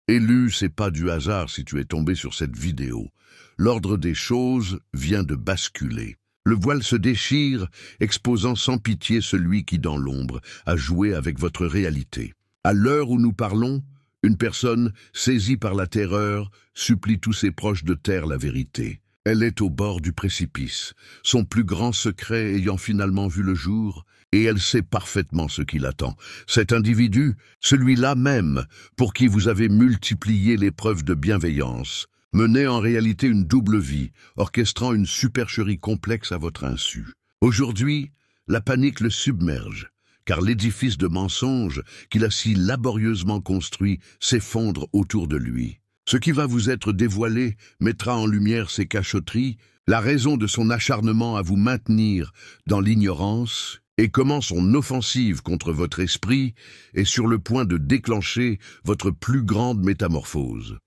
Élu, c'est pas du hasard si tu es tombé sur cette vidéo. L'ordre des choses vient de basculer. Le voile se déchire, exposant sans pitié celui qui, dans l'ombre, a joué avec votre réalité. À l'heure où nous parlons, une personne, saisie par la terreur, supplie tous ses proches de taire la vérité. Elle est au bord du précipice, son plus grand secret ayant finalement vu le jour, et elle sait parfaitement ce qui l'attend. Cet individu, celui-là même, pour qui vous avez multiplié les preuves de bienveillance, menait en réalité une double vie, orchestrant une supercherie complexe à votre insu. Aujourd'hui, la panique le submerge, car l'édifice de mensonges qu'il a si laborieusement construit s'effondre autour de lui. Ce qui va vous être dévoilé mettra en lumière ses cachotteries, la raison de son acharnement à vous maintenir dans l'ignorance, et comment son offensive contre votre esprit est sur le point de déclencher votre plus grande métamorphose.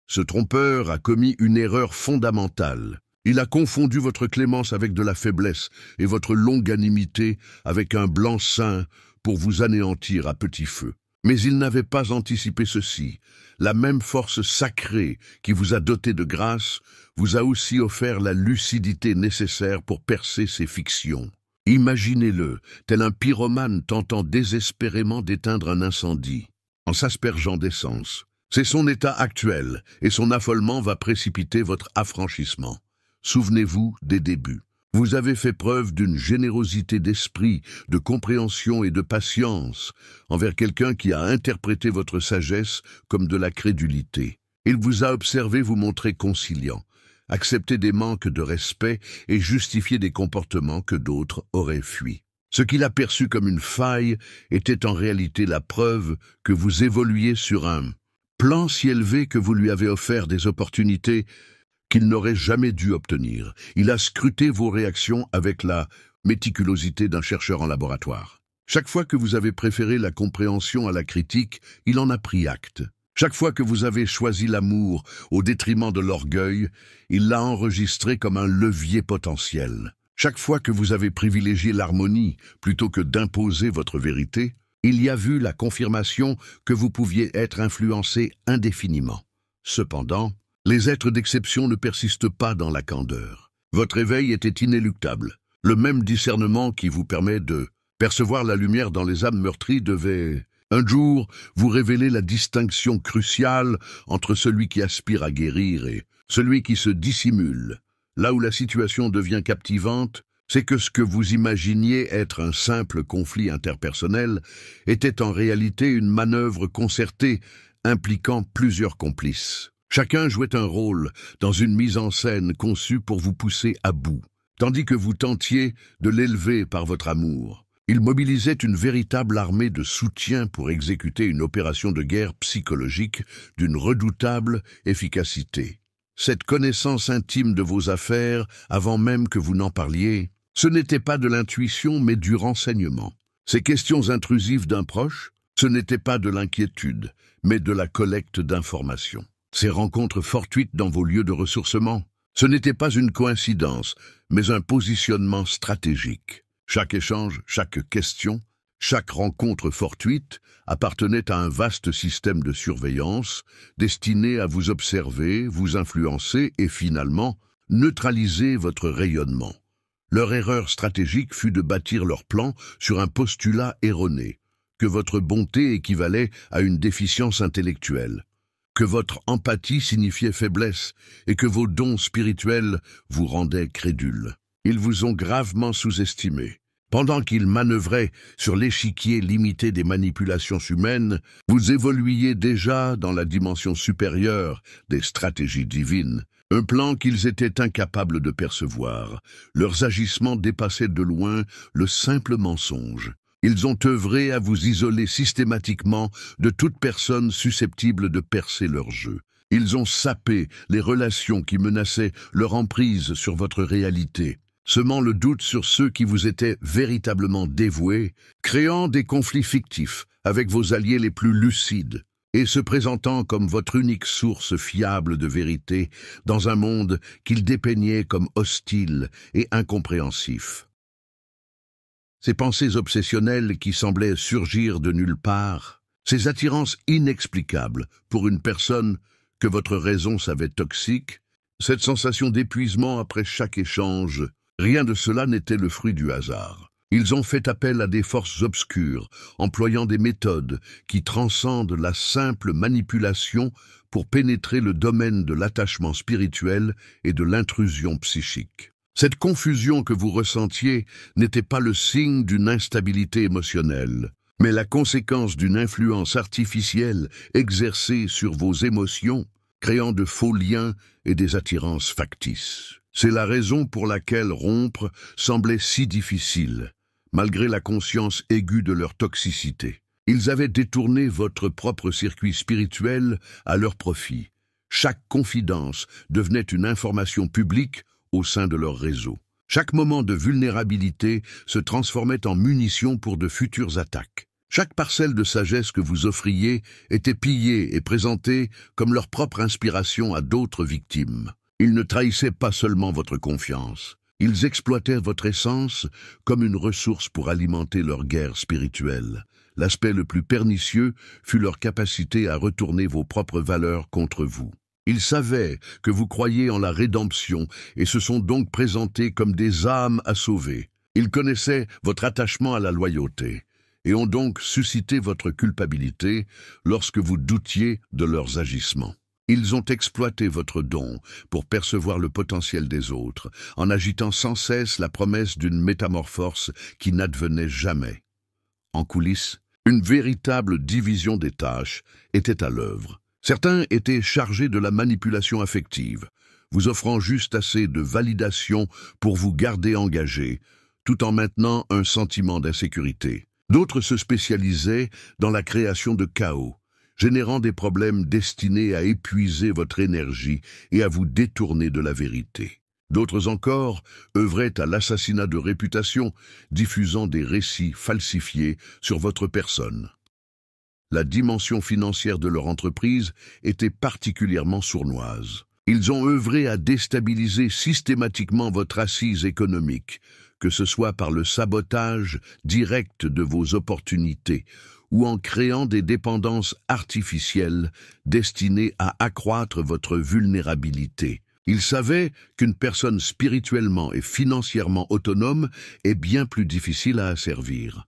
Ce trompeur a commis une erreur fondamentale. Il a confondu votre clémence avec de la faiblesse et votre longanimité avec un blanc-seing pour vous anéantir à petit feu. Mais il n'avait pas anticipé ceci. La même force sacrée qui vous a doté de grâce vous a aussi offert la lucidité nécessaire pour percer ses fictions. Imaginez-le, tel un pyromane tentant désespérément d'éteindre un incendie, en s'aspergeant d'essence. C'est son état actuel, et son affolement va précipiter votre affranchissement. Souvenez-vous des débuts. Vous avez fait preuve d'une générosité d'esprit, de compréhension et de patience envers quelqu'un qui a interprété votre sagesse comme de la crédulité. Il vous a observé vous montrer conciliant, accepter des manques de respect et justifier des comportements que d'autres auraient fuis. Ce qu'il a perçu comme une faille était en réalité la preuve que vous évoluiez sur un plan si élevé que vous lui avez offert des opportunités qu'il n'aurait jamais dû obtenir. Il a scruté vos réactions avec la méticulosité d'un chercheur en laboratoire. Chaque fois que vous avez préféré la compréhension à la critique, il en a pris acte. Chaque fois que vous avez choisi l'amour au détriment de l'orgueil, il l'a enregistré comme un levier potentiel. Chaque fois que vous avez privilégié l'harmonie plutôt que d'imposer votre vérité, il y a vu la confirmation que vous pouviez être influencé indéfiniment. Cependant, les êtres d'exception ne persistent pas dans la candeur. Votre éveil était inéluctable. Le même discernement qui vous permet de percevoir la lumière dans les âmes meurtries devait, un jour, vous révéler la distinction cruciale entre celui qui aspire à guérir et celui qui se dissimule. Là où la situation devient captivante, c'est que ce que vous imaginiez être un simple conflit interpersonnel était en réalité une manœuvre concertée impliquant plusieurs complices. Chacun jouait un rôle dans une mise en scène conçue pour vous pousser à bout, tandis que vous tentiez de l'élever par votre amour. Il mobilisait une véritable armée de soutien pour exécuter une opération de guerre psychologique d'une redoutable efficacité. Cette connaissance intime de vos affaires, avant même que vous n'en parliez, ce n'était pas de l'intuition mais du renseignement. Ces questions intrusives d'un proche, ce n'était pas de l'inquiétude, mais de la collecte d'informations. Ces rencontres fortuites dans vos lieux de ressourcement, ce n'était pas une coïncidence, mais un positionnement stratégique. Chaque échange, chaque question, chaque rencontre fortuite appartenait à un vaste système de surveillance destiné à vous observer, vous influencer et finalement neutraliser votre rayonnement. Leur erreur stratégique fut de bâtir leur plan sur un postulat erroné, que votre bonté équivalait à une déficience intellectuelle, que votre empathie signifiait faiblesse et que vos dons spirituels vous rendaient crédules. Ils vous ont gravement sous-estimé. Pendant qu'ils manœuvraient sur l'échiquier limité des manipulations humaines, vous évoluiez déjà dans la dimension supérieure des stratégies divines, un plan qu'ils étaient incapables de percevoir. Leurs agissements dépassaient de loin le simple mensonge. Ils ont œuvré à vous isoler systématiquement de toute personne susceptible de percer leur jeu. Ils ont sapé les relations qui menaçaient leur emprise sur votre réalité, semant le doute sur ceux qui vous étaient véritablement dévoués, créant des conflits fictifs avec vos alliés les plus lucides, et se présentant comme votre unique source fiable de vérité dans un monde qu'ils dépeignaient comme hostile et incompréhensif. Ces pensées obsessionnelles qui semblaient surgir de nulle part Ces attirances inexplicables pour une personne que votre raison savait toxique, cette sensation d'épuisement après chaque échange, rien de cela n'était le fruit du hasard. Ils ont fait appel à des forces obscures, employant des méthodes qui transcendent la simple manipulation pour pénétrer le domaine de l'attachement spirituel et de l'intrusion psychique. Cette confusion que vous ressentiez n'était pas le signe d'une instabilité émotionnelle, mais la conséquence d'une influence artificielle exercée sur vos émotions, créant de faux liens et des attirances factices. C'est la raison pour laquelle rompre semblait si difficile, malgré la conscience aiguë de leur toxicité. Ils avaient détourné votre propre circuit spirituel à leur profit. Chaque confidence devenait une information publique au sein de leur réseau. Chaque moment de vulnérabilité se transformait en munition pour de futures attaques. Chaque parcelle de sagesse que vous offriez était pillée et présentée comme leur propre inspiration à d'autres victimes. Ils ne trahissaient pas seulement votre confiance, ils exploitaient votre essence comme une ressource pour alimenter leur guerre spirituelle. L'aspect le plus pernicieux fut leur capacité à retourner vos propres valeurs contre vous. Ils savaient que vous croyiez en la rédemption et se sont donc présentés comme des âmes à sauver. Ils connaissaient votre attachement à la loyauté et ont donc suscité votre culpabilité lorsque vous doutiez de leurs agissements. Ils ont exploité votre don pour percevoir le potentiel des autres, en agitant sans cesse la promesse d'une métamorphose qui n'advenait jamais. En coulisses, une véritable division des tâches était à l'œuvre. Certains étaient chargés de la manipulation affective, vous offrant juste assez de validation pour vous garder engagé, tout en maintenant un sentiment d'insécurité. D'autres se spécialisaient dans la création de chaos, générant des problèmes destinés à épuiser votre énergie et à vous détourner de la vérité. D'autres encore œuvraient à l'assassinat de réputation, diffusant des récits falsifiés sur votre personne. La dimension financière de leur entreprise était particulièrement sournoise. Ils ont œuvré à déstabiliser systématiquement votre assise économique, que ce soit par le sabotage direct de vos opportunités ou en créant des dépendances artificielles destinées à accroître votre vulnérabilité. Ils savaient qu'une personne spirituellement et financièrement autonome est bien plus difficile à asservir.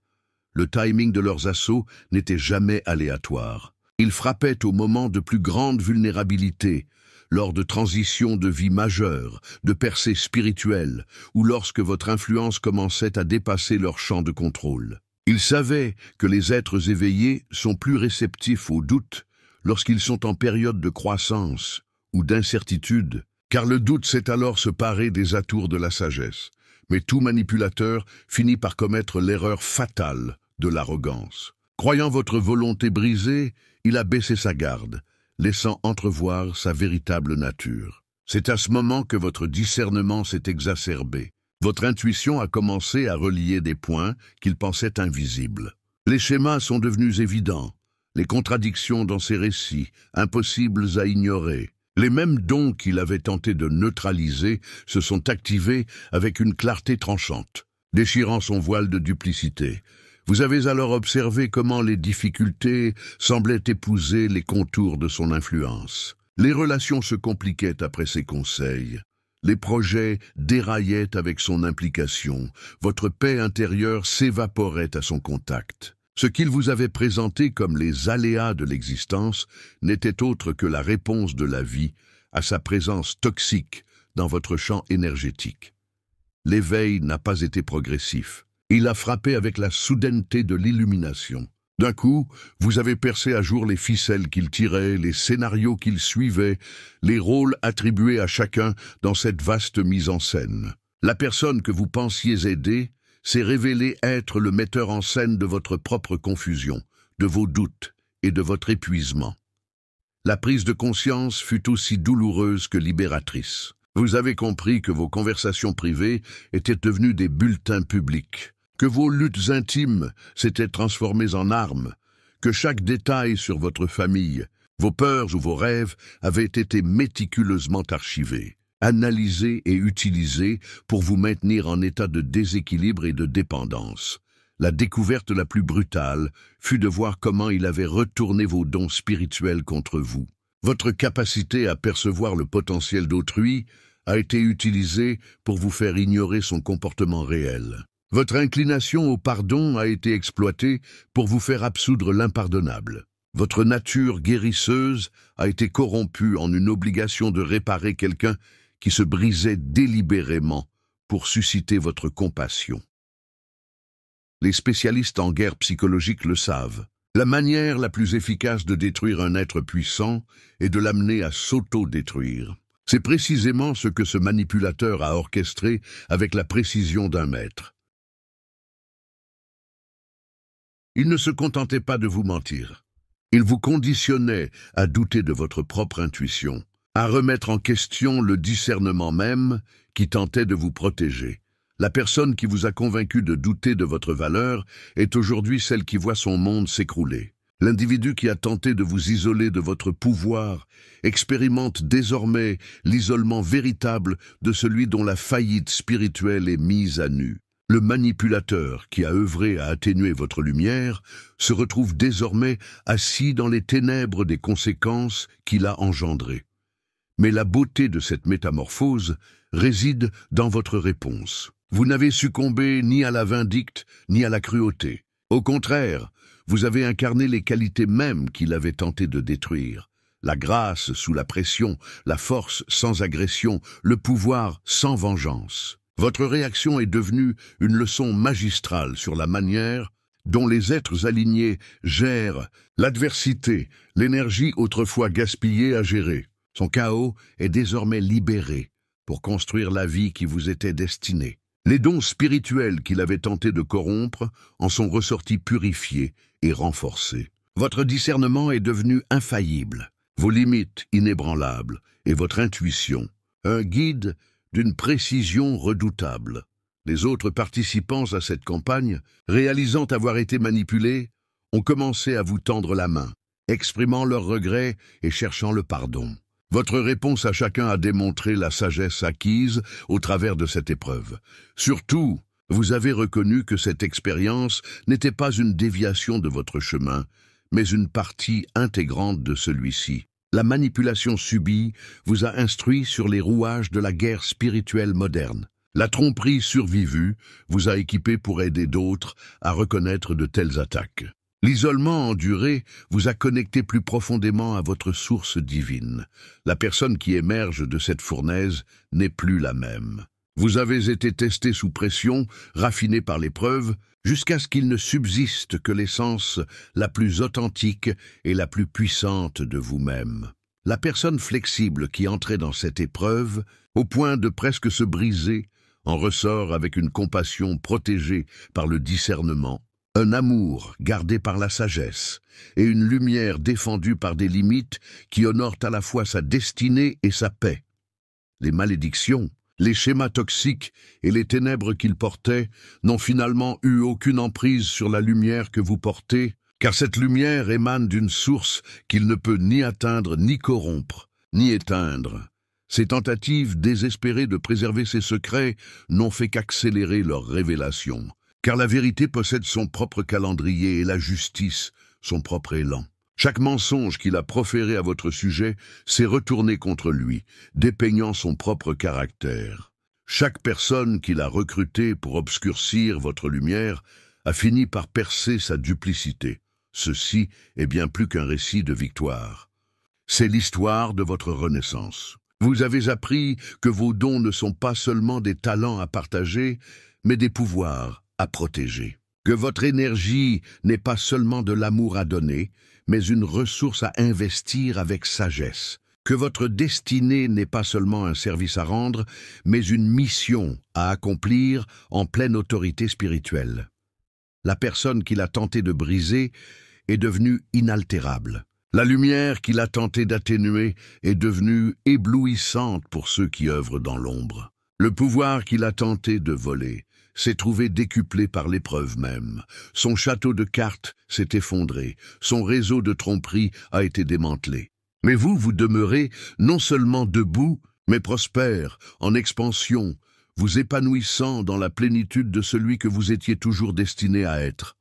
Le timing de leurs assauts n'était jamais aléatoire. Ils frappaient au moment de plus grande vulnérabilité, lors de transitions de vie majeures, de percées spirituelles, ou lorsque votre influence commençait à dépasser leur champ de contrôle. Ils savaient que les êtres éveillés sont plus réceptifs aux doutes lorsqu'ils sont en période de croissance ou d'incertitude, car le doute sait alors se parer des atours de la sagesse. Mais tout manipulateur finit par commettre l'erreur fatale de l'arrogance. Croyant votre volonté brisée, il a baissé sa garde, laissant entrevoir sa véritable nature. C'est à ce moment que votre discernement s'est exacerbé. Votre intuition a commencé à relier des points qu'il pensait invisibles. Les schémas sont devenus évidents, les contradictions dans ses récits, impossibles à ignorer. Les mêmes dons qu'il avait tenté de neutraliser se sont activés avec une clarté tranchante, déchirant son voile de duplicité. Vous avez alors observé comment les difficultés semblaient épouser les contours de son influence. Les relations se compliquaient après ses conseils. Les projets déraillaient avec son implication. Votre paix intérieure s'évaporait à son contact. Ce qu'il vous avait présenté comme les aléas de l'existence n'était autre que la réponse de la vie à sa présence toxique dans votre champ énergétique. L'éveil n'a pas été progressif. Il a frappé avec la soudaineté de l'illumination. D'un coup, vous avez percé à jour les ficelles qu'il tirait, les scénarios qu'il suivait, les rôles attribués à chacun dans cette vaste mise en scène. La personne que vous pensiez aider s'est révélée être le metteur en scène de votre propre confusion, de vos doutes et de votre épuisement. La prise de conscience fut aussi douloureuse que libératrice. Vous avez compris que vos conversations privées étaient devenues des bulletins publics, que vos luttes intimes s'étaient transformées en armes, que chaque détail sur votre famille, vos peurs ou vos rêves avaient été méticuleusement archivés, analysés et utilisés pour vous maintenir en état de déséquilibre et de dépendance. La découverte la plus brutale fut de voir comment il avait retourné vos dons spirituels contre vous. Votre capacité à percevoir le potentiel d'autrui a été utilisée pour vous faire ignorer son comportement réel. Votre inclination au pardon a été exploitée pour vous faire absoudre l'impardonnable. Votre nature guérisseuse a été corrompue en une obligation de réparer quelqu'un qui se brisait délibérément pour susciter votre compassion. Les spécialistes en guerre psychologique le savent. La manière la plus efficace de détruire un être puissant est de l'amener à s'auto-détruire. C'est précisément ce que ce manipulateur a orchestré avec la précision d'un maître. Il ne se contentait pas de vous mentir. Il vous conditionnait à douter de votre propre intuition, à remettre en question le discernement même qui tentait de vous protéger. La personne qui vous a convaincu de douter de votre valeur est aujourd'hui celle qui voit son monde s'écrouler. L'individu qui a tenté de vous isoler de votre pouvoir expérimente désormais l'isolement véritable de celui dont la faillite spirituelle est mise à nu. Le manipulateur qui a œuvré à atténuer votre lumière se retrouve désormais assis dans les ténèbres des conséquences qu'il a engendrées. Mais la beauté de cette métamorphose réside dans votre réponse. Vous n'avez succombé ni à la vindicte ni à la cruauté. Au contraire, vous avez incarné les qualités mêmes qu'il avait tenté de détruire. La grâce sous la pression, la force sans agression, le pouvoir sans vengeance. Votre réaction est devenue une leçon magistrale sur la manière dont les êtres alignés gèrent l'adversité, l'énergie autrefois gaspillée à gérer. Son chaos est désormais libéré pour construire la vie qui vous était destinée. Les dons spirituels qu'il avait tenté de corrompre en sont ressortis purifiés et renforcés. Votre discernement est devenu infaillible, vos limites inébranlables et votre intuition, un guide d'une précision redoutable. Les autres participants à cette campagne, réalisant avoir été manipulés, ont commencé à vous tendre la main, exprimant leurs regrets et cherchant le pardon. Votre réponse à chacun a démontré la sagesse acquise au travers de cette épreuve. Surtout, vous avez reconnu que cette expérience n'était pas une déviation de votre chemin, mais une partie intégrante de celui-ci. La manipulation subie vous a instruit sur les rouages de la guerre spirituelle moderne. La tromperie survivue vous a équipé pour aider d'autres à reconnaître de telles attaques. L'isolement enduré vous a connecté plus profondément à votre source divine. La personne qui émerge de cette fournaise n'est plus la même. Vous avez été testé sous pression, raffiné par l'épreuve, jusqu'à ce qu'il ne subsiste que l'essence la plus authentique et la plus puissante de vous-même. La personne flexible qui entrait dans cette épreuve, au point de presque se briser, en ressort avec une compassion protégée par le discernement, un amour gardé par la sagesse et une lumière défendue par des limites qui honorent à la fois sa destinée et sa paix. Les malédictions, les schémas toxiques et les ténèbres qu'il portait n'ont finalement eu aucune emprise sur la lumière que vous portez, car cette lumière émane d'une source qu'il ne peut ni atteindre, ni corrompre, ni éteindre. Ces tentatives désespérées de préserver ses secrets n'ont fait qu'accélérer leur révélation. Car la vérité possède son propre calendrier et la justice son propre élan. Chaque mensonge qu'il a proféré à votre sujet s'est retourné contre lui, dépeignant son propre caractère. Chaque personne qu'il a recrutée pour obscurcir votre lumière a fini par percer sa duplicité. Ceci est bien plus qu'un récit de victoire. C'est l'histoire de votre renaissance. Vous avez appris que vos dons ne sont pas seulement des talents à partager, mais des pouvoirs à protéger. Que votre énergie n'est pas seulement de l'amour à donner, mais une ressource à investir avec sagesse. Que votre destinée n'est pas seulement un service à rendre, mais une mission à accomplir en pleine autorité spirituelle. La personne qu'il a tenté de briser est devenue inaltérable. La lumière qu'il a tenté d'atténuer est devenue éblouissante pour ceux qui œuvrent dans l'ombre. Le pouvoir qu'il a tenté de voler s'est trouvé décuplé par l'épreuve même. Son château de cartes s'est effondré, son réseau de tromperies a été démantelé. Mais vous demeurez non seulement debout, mais prospère, en expansion. vous épanouissant dans la plénitude de celui que vous étiez toujours destiné à être.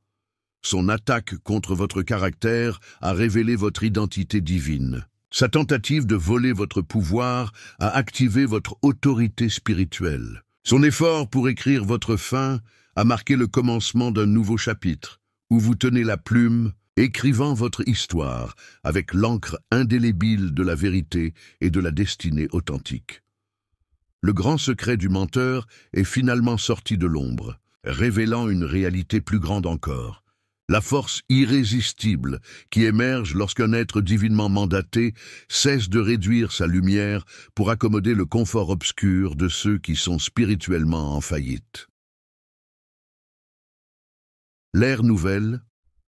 Son attaque contre votre caractère a révélé votre identité divine. Sa tentative de voler votre pouvoir a activé votre autorité spirituelle. Son effort pour écrire votre fin a marqué le commencement d'un nouveau chapitre, où vous tenez la plume, écrivant votre histoire avec l'encre indélébile de la vérité et de la destinée authentique. Le grand secret du menteur est finalement sorti de l'ombre, révélant une réalité plus grande encore. La force irrésistible qui émerge lorsqu'un être divinement mandaté cesse de réduire sa lumière pour accommoder le confort obscur de ceux qui sont spirituellement en faillite. L'ère nouvelle,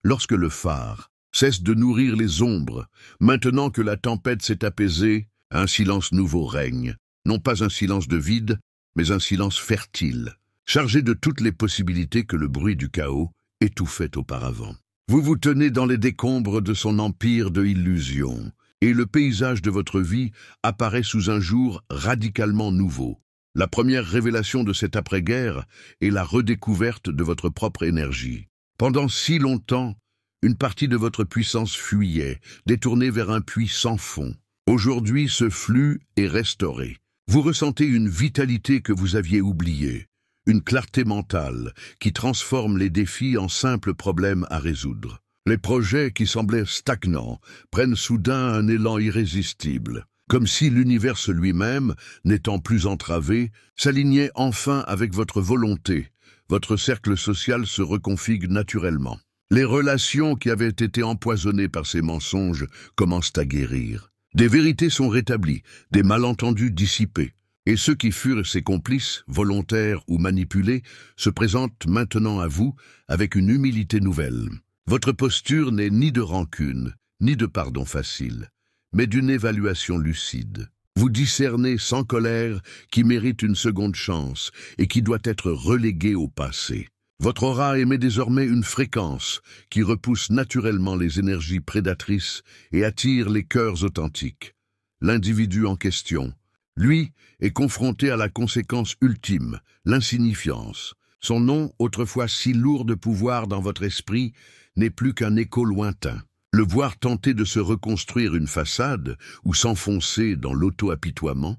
lorsque le phare cesse de nourrir les ombres, maintenant que la tempête s'est apaisée, un silence nouveau règne, non pas un silence de vide, mais un silence fertile, chargé de toutes les possibilités que le bruit du chaos étouffait auparavant. Vous vous tenez dans les décombres de son empire de illusions, et le paysage de votre vie apparaît sous un jour radicalement nouveau. La première révélation de cette après-guerre est la redécouverte de votre propre énergie. Pendant si longtemps, une partie de votre puissance fuyait, détournée vers un puits sans fond. Aujourd'hui, ce flux est restauré. Vous ressentez une vitalité que vous aviez oubliée, une clarté mentale qui transforme les défis en simples problèmes à résoudre. Les projets qui semblaient stagnants prennent soudain un élan irrésistible, comme si l'univers lui-même, n'étant plus entravé, s'alignait enfin avec votre volonté. Votre cercle social se reconfigure naturellement. Les relations qui avaient été empoisonnées par ces mensonges commencent à guérir. Des vérités sont rétablies, des malentendus dissipés. Et ceux qui furent ses complices, volontaires ou manipulés, se présentent maintenant à vous avec une humilité nouvelle. Votre posture n'est ni de rancune, ni de pardon facile, mais d'une évaluation lucide. Vous discernez sans colère qui mérite une seconde chance et qui doit être reléguée au passé. Votre aura émet désormais une fréquence qui repousse naturellement les énergies prédatrices et attire les cœurs authentiques. L'individu en question, lui, est confronté à la conséquence ultime, l'insignifiance. Son nom, autrefois si lourd de pouvoir dans votre esprit, n'est plus qu'un écho lointain. Le voir tenter de se reconstruire une façade ou s'enfoncer dans l'auto-apitoiement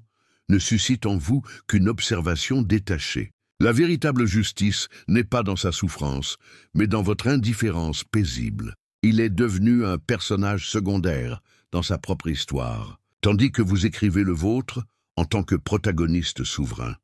ne suscite en vous qu'une observation détachée. La véritable justice n'est pas dans sa souffrance, mais dans votre indifférence paisible. Il est devenu un personnage secondaire dans sa propre histoire, tandis que vous écrivez le vôtre en tant que protagoniste souverain.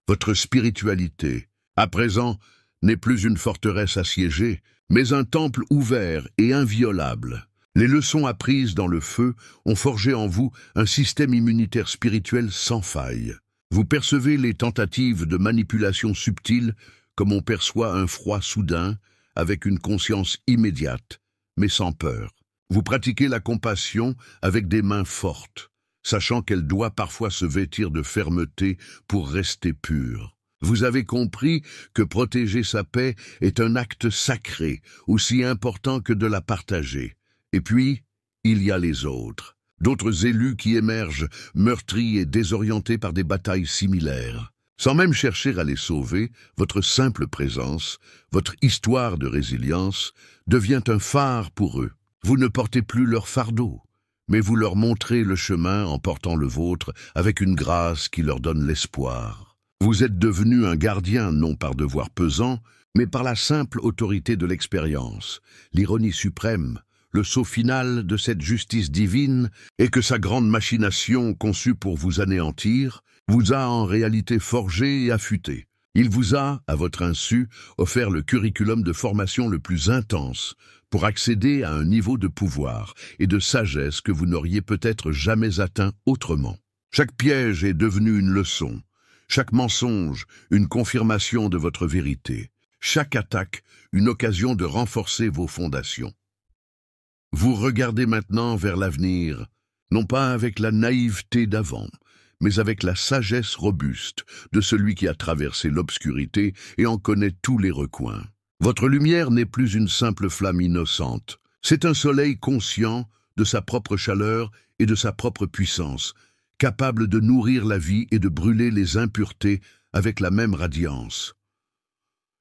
Votre spiritualité, à présent, n'est plus une forteresse assiégée, mais un temple ouvert et inviolable. Les leçons apprises dans le feu ont forgé en vous un système immunitaire spirituel sans faille. Vous percevez les tentatives de manipulation subtile comme on perçoit un froid soudain, avec une conscience immédiate, mais sans peur. Vous pratiquez la compassion avec des mains fortes, sachant qu'elle doit parfois se vêtir de fermeté pour rester pure. Vous avez compris que protéger sa paix est un acte sacré, aussi important que de la partager. Et puis, il y a les autres. D'autres élus qui émergent, meurtris et désorientés par des batailles similaires. Sans même chercher à les sauver, votre simple présence, votre histoire de résilience, devient un phare pour eux. Vous ne portez plus leur fardeau, mais vous leur montrez le chemin en portant le vôtre avec une grâce qui leur donne l'espoir. Vous êtes devenu un gardien non par devoir pesant, mais par la simple autorité de l'expérience, l'ironie suprême, le sceau final de cette justice divine est que sa grande machination conçue pour vous anéantir vous a en réalité forgé et affûté. Il vous a, à votre insu, offert le curriculum de formation le plus intense pour accéder à un niveau de pouvoir et de sagesse que vous n'auriez peut-être jamais atteint autrement. Chaque piège est devenu une leçon, chaque mensonge une confirmation de votre vérité, chaque attaque une occasion de renforcer vos fondations. Vous regardez maintenant vers l'avenir, non pas avec la naïveté d'avant, mais avec la sagesse robuste de celui qui a traversé l'obscurité et en connaît tous les recoins. Votre lumière n'est plus une simple flamme innocente, c'est un soleil conscient de sa propre chaleur et de sa propre puissance, capable de nourrir la vie et de brûler les impuretés avec la même radiance.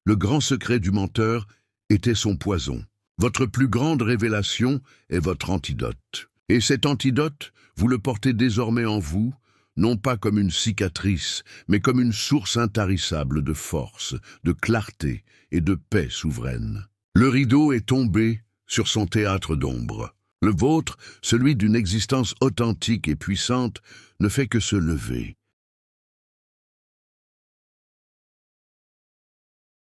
Le grand secret du menteur était son poison. Votre plus grande révélation est votre antidote. Et cet antidote, vous le portez désormais en vous, non pas comme une cicatrice, mais comme une source intarissable de force, de clarté et de paix souveraine. Le rideau est tombé sur son théâtre d'ombre. Le vôtre, celui d'une existence authentique et puissante, ne fait que se lever.